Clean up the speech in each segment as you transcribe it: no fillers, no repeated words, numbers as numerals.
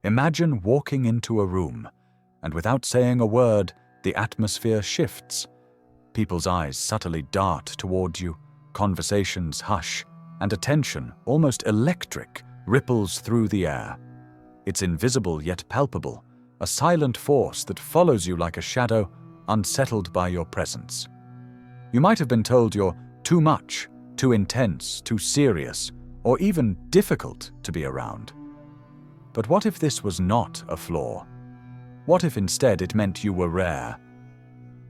Imagine walking into a room, and without saying a word, the atmosphere shifts. People's eyes subtly dart toward you, conversations hush, and attention, almost electric, ripples through the air. It's invisible yet palpable, a silent force that follows you like a shadow, unsettled by your presence. You might have been told you're too much, too intense, too serious, or even difficult to be around. But what if this was not a flaw? What if instead it meant you were rare?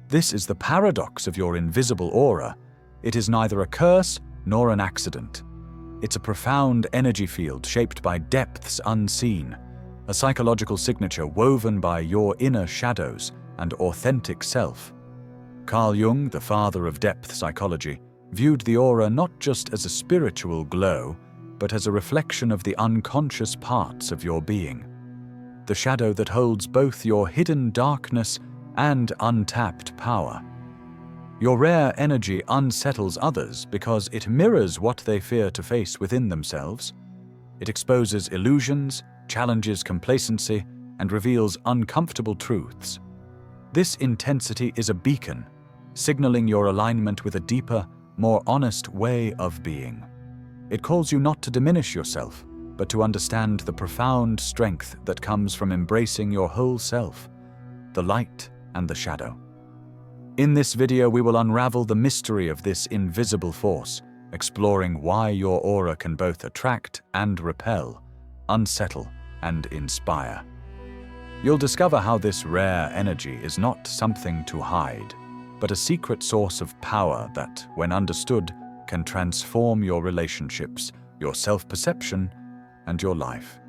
This is the paradox of your invisible aura. It is neither a curse nor an accident. It's a profound energy field shaped by depths unseen, a psychological signature woven by your inner shadows and authentic self. Carl Jung, the father of depth psychology, viewed the aura not just as a spiritual glow, but as a reflection of the unconscious parts of your being, the shadow that holds both your hidden darkness and untapped power. Your rare energy unsettles others because it mirrors what they fear to face within themselves. It exposes illusions, challenges complacency, and reveals uncomfortable truths. This intensity is a beacon, signaling your alignment with a deeper, more honest way of being. It calls you not to diminish yourself, but to understand the profound strength that comes from embracing your whole self, the light and the shadow. In this video, we will unravel the mystery of this invisible force, exploring why your aura can both attract and repel, unsettle and inspire. You'll discover how this rare energy is not something to hide, but a secret source of power that, when understood, can transform your relationships, your self-perception, and your life.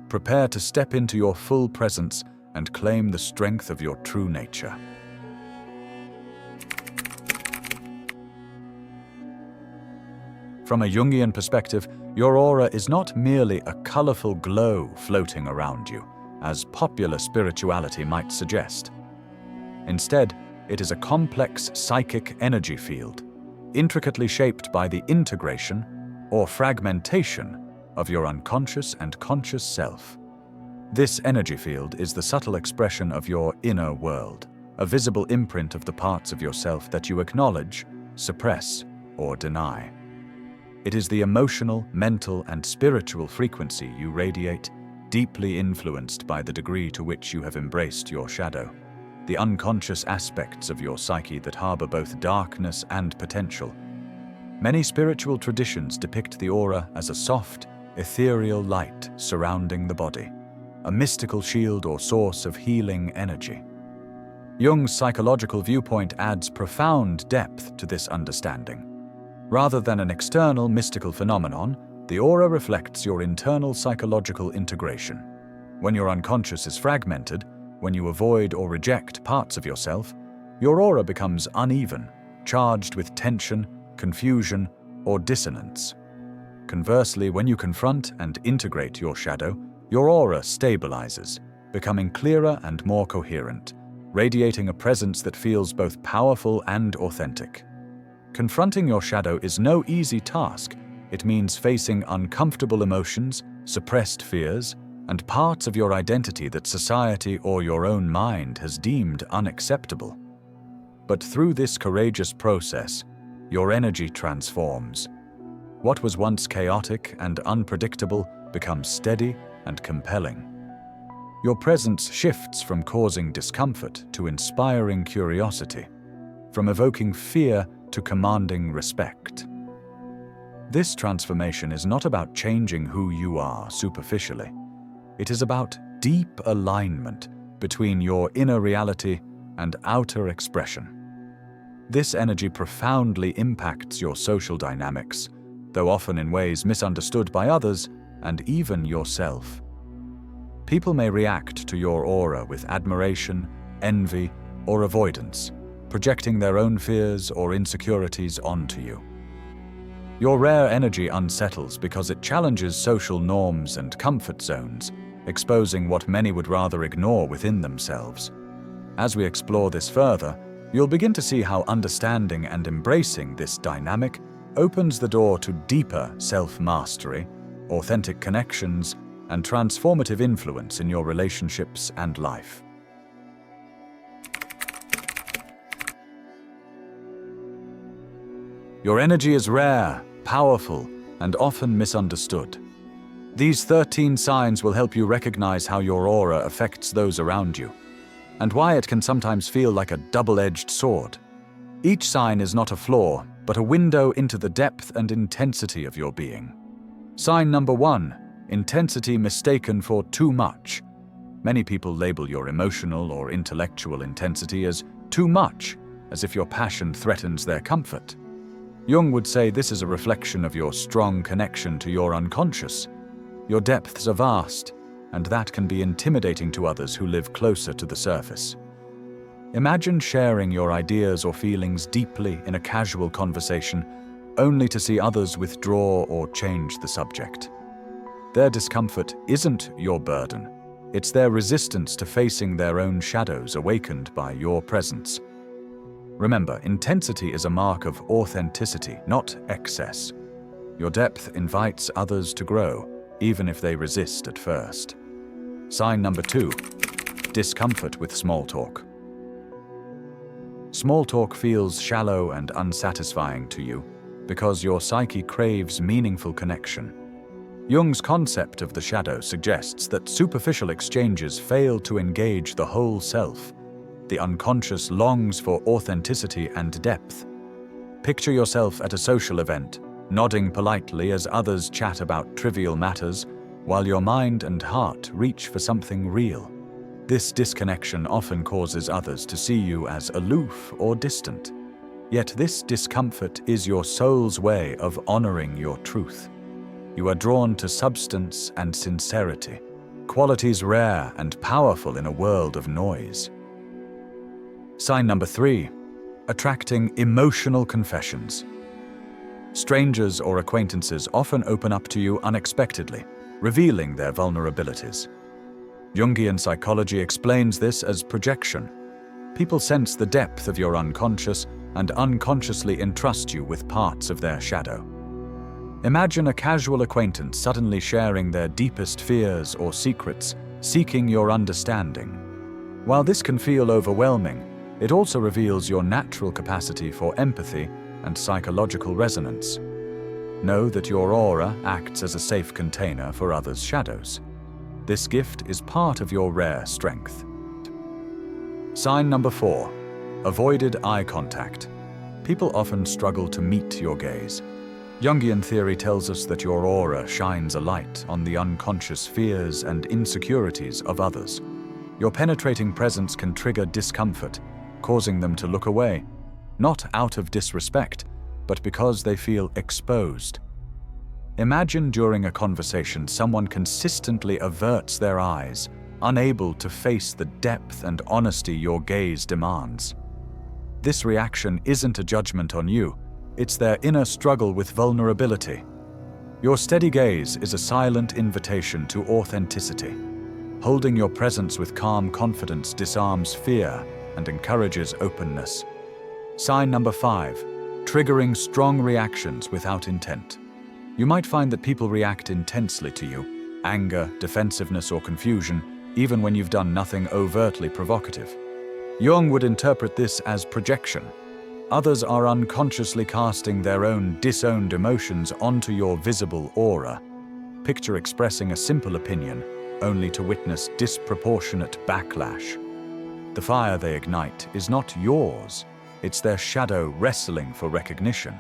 Prepare to step into your full presence and claim the strength of your true nature. From a Jungian perspective, your aura is not merely a colorful glow floating around you, as popular spirituality might suggest. Instead, it is a complex psychic energy field, intricately shaped by the integration or fragmentation of your unconscious and conscious self. This energy field is the subtle expression of your inner world, a visible imprint of the parts of yourself that you acknowledge, suppress, or deny. It is the emotional, mental, and spiritual frequency you radiate, deeply influenced by the degree to which you have embraced your shadow, the unconscious aspects of your psyche that harbor both darkness and potential. Many spiritual traditions depict the aura as a soft, ethereal light surrounding the body, a mystical shield or source of healing energy. Jung's psychological viewpoint adds profound depth to this understanding. Rather than an external mystical phenomenon, the aura reflects your internal psychological integration. When your unconscious is fragmented, when you avoid or reject parts of yourself, your aura becomes uneven, charged with tension, confusion, or dissonance. Conversely, when you confront and integrate your shadow, your aura stabilizes, becoming clearer and more coherent, radiating a presence that feels both powerful and authentic. Confronting your shadow is no easy task. It means facing uncomfortable emotions, suppressed fears, and parts of your identity that society or your own mind has deemed unacceptable. But through this courageous process, your energy transforms. What was once chaotic and unpredictable becomes steady and compelling. Your presence shifts from causing discomfort to inspiring curiosity, from evoking fear to commanding respect. This transformation is not about changing who you are superficially. It is about deep alignment between your inner reality and outer expression. This energy profoundly impacts your social dynamics, though often in ways misunderstood by others and even yourself. People may react to your aura with admiration, envy, or avoidance, projecting their own fears or insecurities onto you. Your rare energy unsettles because it challenges social norms and comfort zones, exposing what many would rather ignore within themselves. As we explore this further, you'll begin to see how understanding and embracing this dynamic opens the door to deeper self-mastery, authentic connections, and transformative influence in your relationships and life. Your energy is rare, powerful, and often misunderstood. These 13 signs will help you recognize how your aura affects those around you, and why it can sometimes feel like a double-edged sword. Each sign is not a flaw, but a window into the depth and intensity of your being. Sign number 1, intensity mistaken for too much. Many people label your emotional or intellectual intensity as too much, as if your passion threatens their comfort. Jung would say this is a reflection of your strong connection to your unconscious. Your depths are vast, and that can be intimidating to others who live closer to the surface. Imagine sharing your ideas or feelings deeply in a casual conversation, only to see others withdraw or change the subject. Their discomfort isn't your burden. It's their resistance to facing their own shadows awakened by your presence. Remember, intensity is a mark of authenticity, not excess. Your depth invites others to grow, even if they resist at first. Sign number 2, discomfort with small talk. Small talk feels shallow and unsatisfying to you because your psyche craves meaningful connection. Jung's concept of the shadow suggests that superficial exchanges fail to engage the whole self. The unconscious longs for authenticity and depth. Picture yourself at a social event, nodding politely as others chat about trivial matters, while your mind and heart reach for something real. This disconnection often causes others to see you as aloof or distant. Yet this discomfort is your soul's way of honoring your truth. You are drawn to substance and sincerity, qualities rare and powerful in a world of noise. Sign number 3, attracting emotional confessions. Strangers or acquaintances often open up to you unexpectedly, revealing their vulnerabilities. Jungian psychology explains this as projection. People sense the depth of your unconscious and unconsciously entrust you with parts of their shadow. Imagine a casual acquaintance suddenly sharing their deepest fears or secrets, seeking your understanding. While this can feel overwhelming, it also reveals your natural capacity for empathy and psychological resonance. Know that your aura acts as a safe container for others' shadows. This gift is part of your rare strength. Sign number 4, avoided eye contact. People often struggle to meet your gaze. Jungian theory tells us that your aura shines a light on the unconscious fears and insecurities of others. Your penetrating presence can trigger discomfort, causing them to look away, not out of disrespect, but because they feel exposed. Imagine during a conversation someone consistently averts their eyes, unable to face the depth and honesty your gaze demands. This reaction isn't a judgment on you, it's their inner struggle with vulnerability. Your steady gaze is a silent invitation to authenticity. Holding your presence with calm confidence disarms fear and encourages openness. Sign number 5, triggering strong reactions without intent. You might find that people react intensely to you, anger, defensiveness, or confusion, even when you've done nothing overtly provocative. Jung would interpret this as projection. Others are unconsciously casting their own disowned emotions onto your visible aura. Picture expressing a simple opinion, only to witness disproportionate backlash. The fire they ignite is not yours, it's their shadow wrestling for recognition.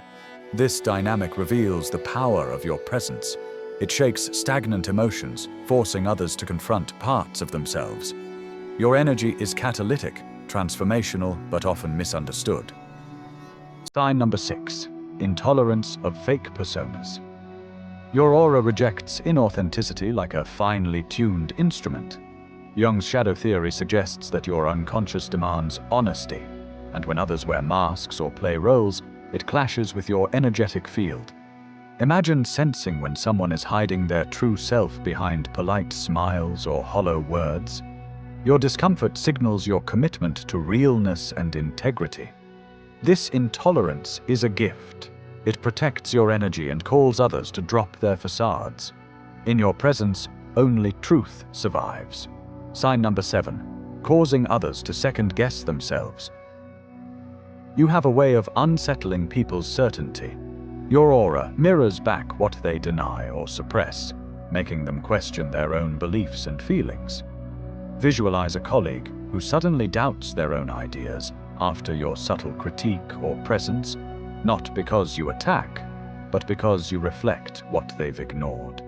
This dynamic reveals the power of your presence. It shakes stagnant emotions, forcing others to confront parts of themselves. Your energy is catalytic, transformational, but often misunderstood. Sign number 6, intolerance of fake personas. Your aura rejects inauthenticity like a finely tuned instrument. Jung's shadow theory suggests that your unconscious demands honesty, and when others wear masks or play roles, it clashes with your energetic field. Imagine sensing when someone is hiding their true self behind polite smiles or hollow words. Your discomfort signals your commitment to realness and integrity. This intolerance is a gift. It protects your energy and calls others to drop their facades. In your presence, only truth survives. Sign number 7. Causing others to second-guess themselves. You have a way of unsettling people's certainty. Your aura mirrors back what they deny or suppress, making them question their own beliefs and feelings. Visualize a colleague who suddenly doubts their own ideas after your subtle critique or presence, not because you attack, but because you reflect what they've ignored.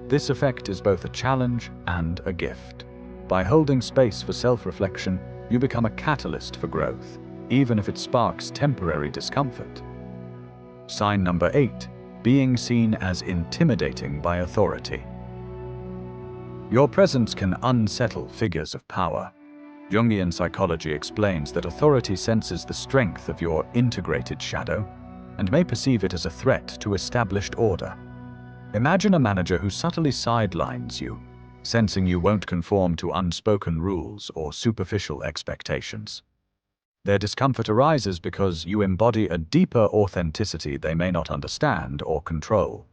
This effect is both a challenge and a gift. By holding space for self-reflection, you become a catalyst for growth, even if it sparks temporary discomfort. Sign number 8. Being seen as intimidating by authority. Your presence can unsettle figures of power. Jungian psychology explains that authority senses the strength of your integrated shadow and may perceive it as a threat to established order. Imagine a manager who subtly sidelines you, sensing you won't conform to unspoken rules or superficial expectations. Their discomfort arises because you embody a deeper authenticity they may not understand or control.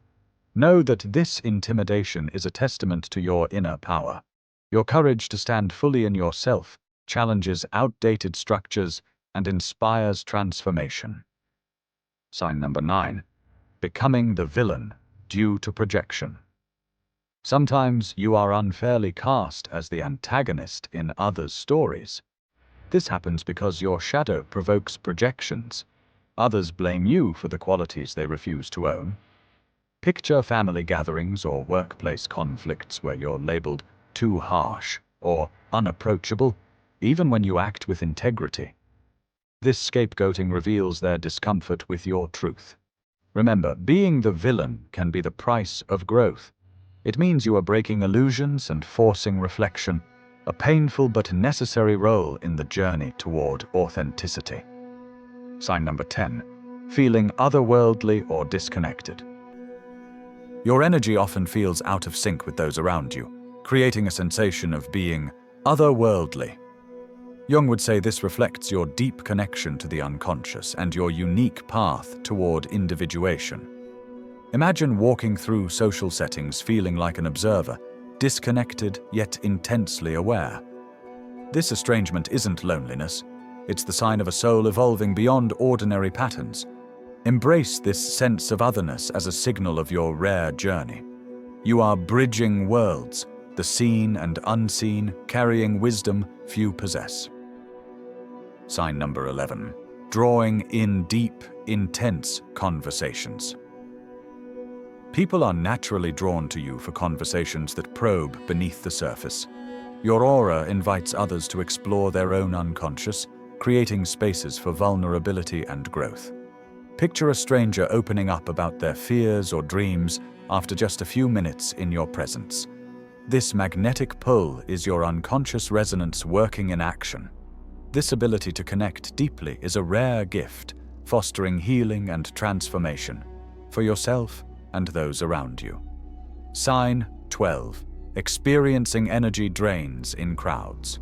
Know that this intimidation is a testament to your inner power. Your courage to stand fully in yourself challenges outdated structures and inspires transformation. Sign number 9. Becoming the villain due to projection. Sometimes you are unfairly cast as the antagonist in others' stories. This happens because your shadow provokes projections. Others blame you for the qualities they refuse to own. Picture family gatherings or workplace conflicts where you're labeled too harsh or unapproachable, even when you act with integrity. This scapegoating reveals their discomfort with your truth. Remember, being the villain can be the price of growth. It means you are breaking illusions and forcing reflection, a painful but necessary role in the journey toward authenticity. Sign number 10. Feeling otherworldly or disconnected. Your energy often feels out of sync with those around you, creating a sensation of being otherworldly. Jung would say this reflects your deep connection to the unconscious and your unique path toward individuation. Imagine walking through social settings feeling like an observer, disconnected yet intensely aware. This estrangement isn't loneliness. It's the sign of a soul evolving beyond ordinary patterns. Embrace this sense of otherness as a signal of your rare journey. You are bridging worlds, the seen and unseen, carrying wisdom few possess. Sign number 11. Drawing in deep, intense conversations. People are naturally drawn to you for conversations that probe beneath the surface. Your aura invites others to explore their own unconscious, creating spaces for vulnerability and growth. Picture a stranger opening up about their fears or dreams after just a few minutes in your presence. This magnetic pull is your unconscious resonance working in action. This ability to connect deeply is a rare gift, fostering healing and transformation for yourself and those around you. Sign 12. Experiencing energy drains in crowds.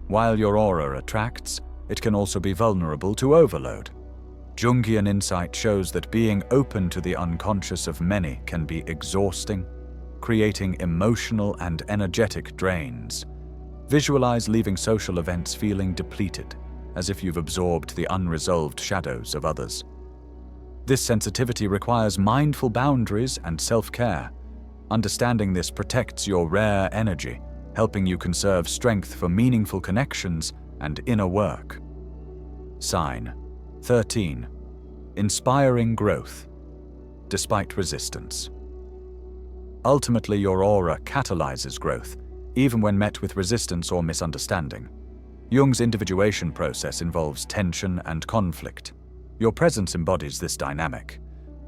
While your aura attracts, it can also be vulnerable to overload. Jungian insight shows that being open to the unconscious of many can be exhausting, creating emotional and energetic drains. Visualize leaving social events feeling depleted, as if you've absorbed the unresolved shadows of others. This sensitivity requires mindful boundaries and self-care. Understanding this protects your rare energy, helping you conserve strength for meaningful connections and inner work. Sign 13. Inspiring growth, despite resistance. Ultimately, your aura catalyzes growth, even when met with resistance or misunderstanding. Jung's individuation process involves tension and conflict. Your presence embodies this dynamic.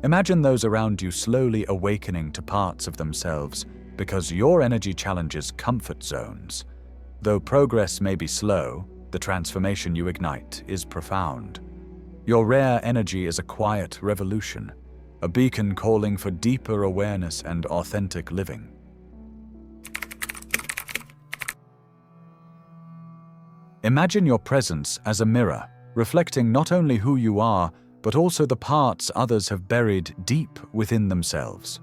Imagine those around you slowly awakening to parts of themselves because your energy challenges comfort zones. Though progress may be slow, the transformation you ignite is profound. Your rare energy is a quiet revolution, a beacon calling for deeper awareness and authentic living. Imagine your presence as a mirror, reflecting not only who you are, but also the parts others have buried deep within themselves.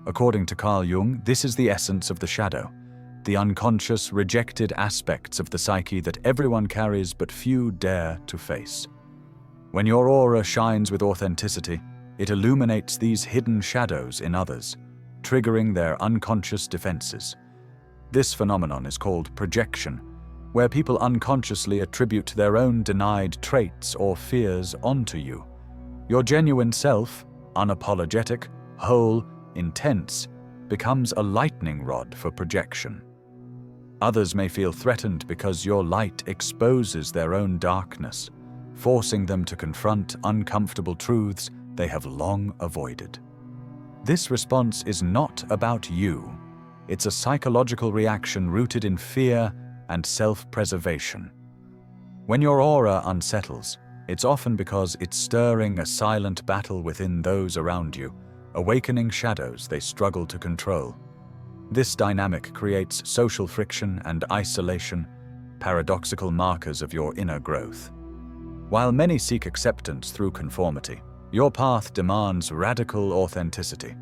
According to Carl Jung, this is the essence of the shadow, the unconscious, rejected aspects of the psyche that everyone carries but few dare to face. When your aura shines with authenticity, it illuminates these hidden shadows in others, triggering their unconscious defenses. This phenomenon is called projection, where people unconsciously attribute their own denied traits or fears onto you. Your genuine self, unapologetic, whole, intense, becomes a lightning rod for projection. Others may feel threatened because your light exposes their own darkness, forcing them to confront uncomfortable truths they have long avoided. This response is not about you. It's a psychological reaction rooted in fear and self-preservation. When your aura unsettles, it's often because it's stirring a silent battle within those around you, awakening shadows they struggle to control. This dynamic creates social friction and isolation, paradoxical markers of your inner growth. While many seek acceptance through conformity, your path demands radical authenticity,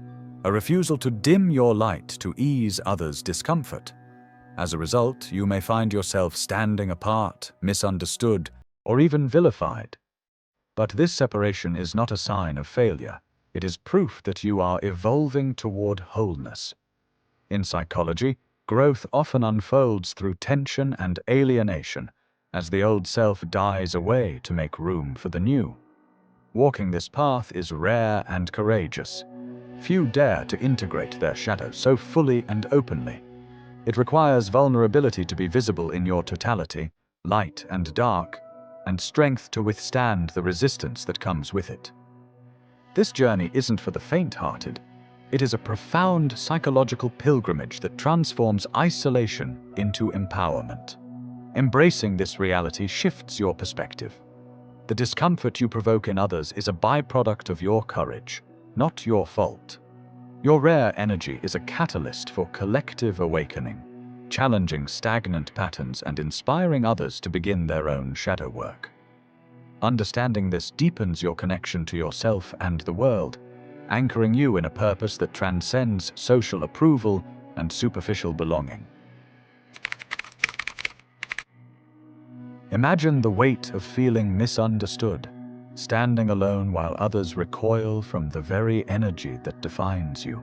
a refusal to dim your light to ease others' discomfort. As a result, you may find yourself standing apart, misunderstood, or even vilified. But this separation is not a sign of failure. It is proof that you are evolving toward wholeness. In psychology, growth often unfolds through tension and alienation, as the old self dies away to make room for the new. Walking this path is rare and courageous. Few dare to integrate their shadow so fully and openly. It requires vulnerability to be visible in your totality, light and dark, and strength to withstand the resistance that comes with it. This journey isn't for the faint-hearted. It is a profound psychological pilgrimage that transforms isolation into empowerment. Embracing this reality shifts your perspective. The discomfort you provoke in others is a byproduct of your courage, not your fault. Your rare energy is a catalyst for collective awakening, challenging stagnant patterns and inspiring others to begin their own shadow work. Understanding this deepens your connection to yourself and the world, anchoring you in a purpose that transcends social approval and superficial belonging. Imagine the weight of feeling misunderstood, standing alone while others recoil from the very energy that defines you.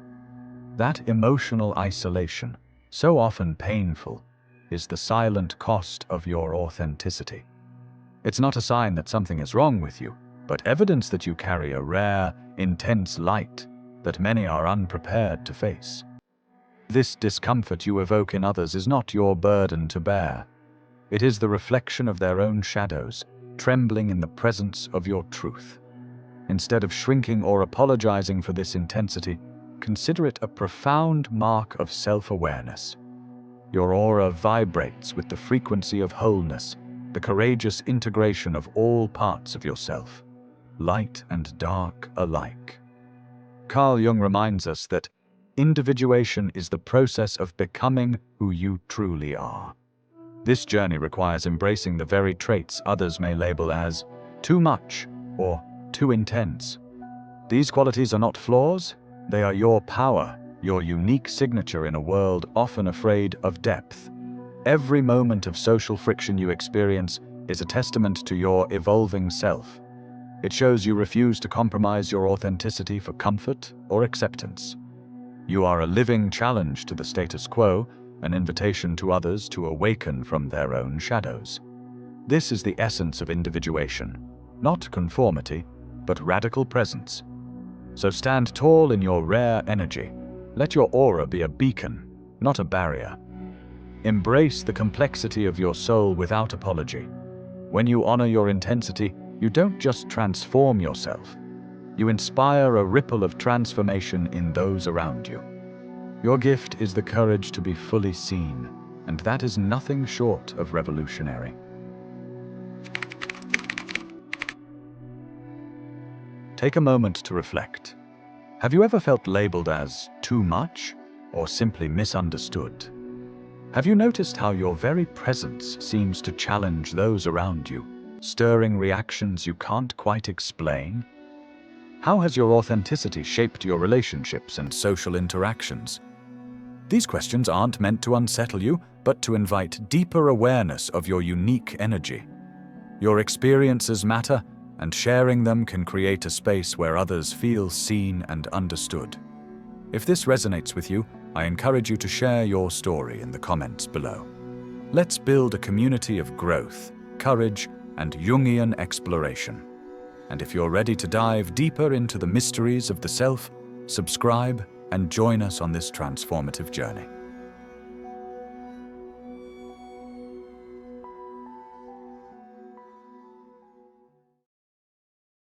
That emotional isolation, so often painful, is the silent cost of your authenticity. It's not a sign that something is wrong with you, but evidence that you carry a rare, intense light that many are unprepared to face. This discomfort you evoke in others is not your burden to bear. It is the reflection of their own shadows, trembling in the presence of your truth. Instead of shrinking or apologizing for this intensity, consider it a profound mark of self-awareness. Your aura vibrates with the frequency of wholeness, the courageous integration of all parts of yourself, light and dark alike. Carl Jung reminds us that individuation is the process of becoming who you truly are. This journey requires embracing the very traits others may label as too much or too intense. These qualities are not flaws, they are your power, your unique signature in a world often afraid of depth. Every moment of social friction you experience is a testament to your evolving self. It shows you refuse to compromise your authenticity for comfort or acceptance. You are a living challenge to the status quo, an invitation to others to awaken from their own shadows. This is the essence of individuation, not conformity, but radical presence. So stand tall in your rare energy. Let your aura be a beacon, not a barrier. Embrace the complexity of your soul without apology. When you honor your intensity, you don't just transform yourself. You inspire a ripple of transformation in those around you. Your gift is the courage to be fully seen, and that is nothing short of revolutionary. Take a moment to reflect. Have you ever felt labeled as too much or simply misunderstood? Have you noticed how your very presence seems to challenge those around you, stirring reactions you can't quite explain? How has your authenticity shaped your relationships and social interactions? These questions aren't meant to unsettle you, but to invite deeper awareness of your unique energy. Your experiences matter, and sharing them can create a space where others feel seen and understood. If this resonates with you, I encourage you to share your story in the comments below. Let's build a community of growth, courage, and Jungian exploration. And if you're ready to dive deeper into the mysteries of the self, subscribe and join us on this transformative journey.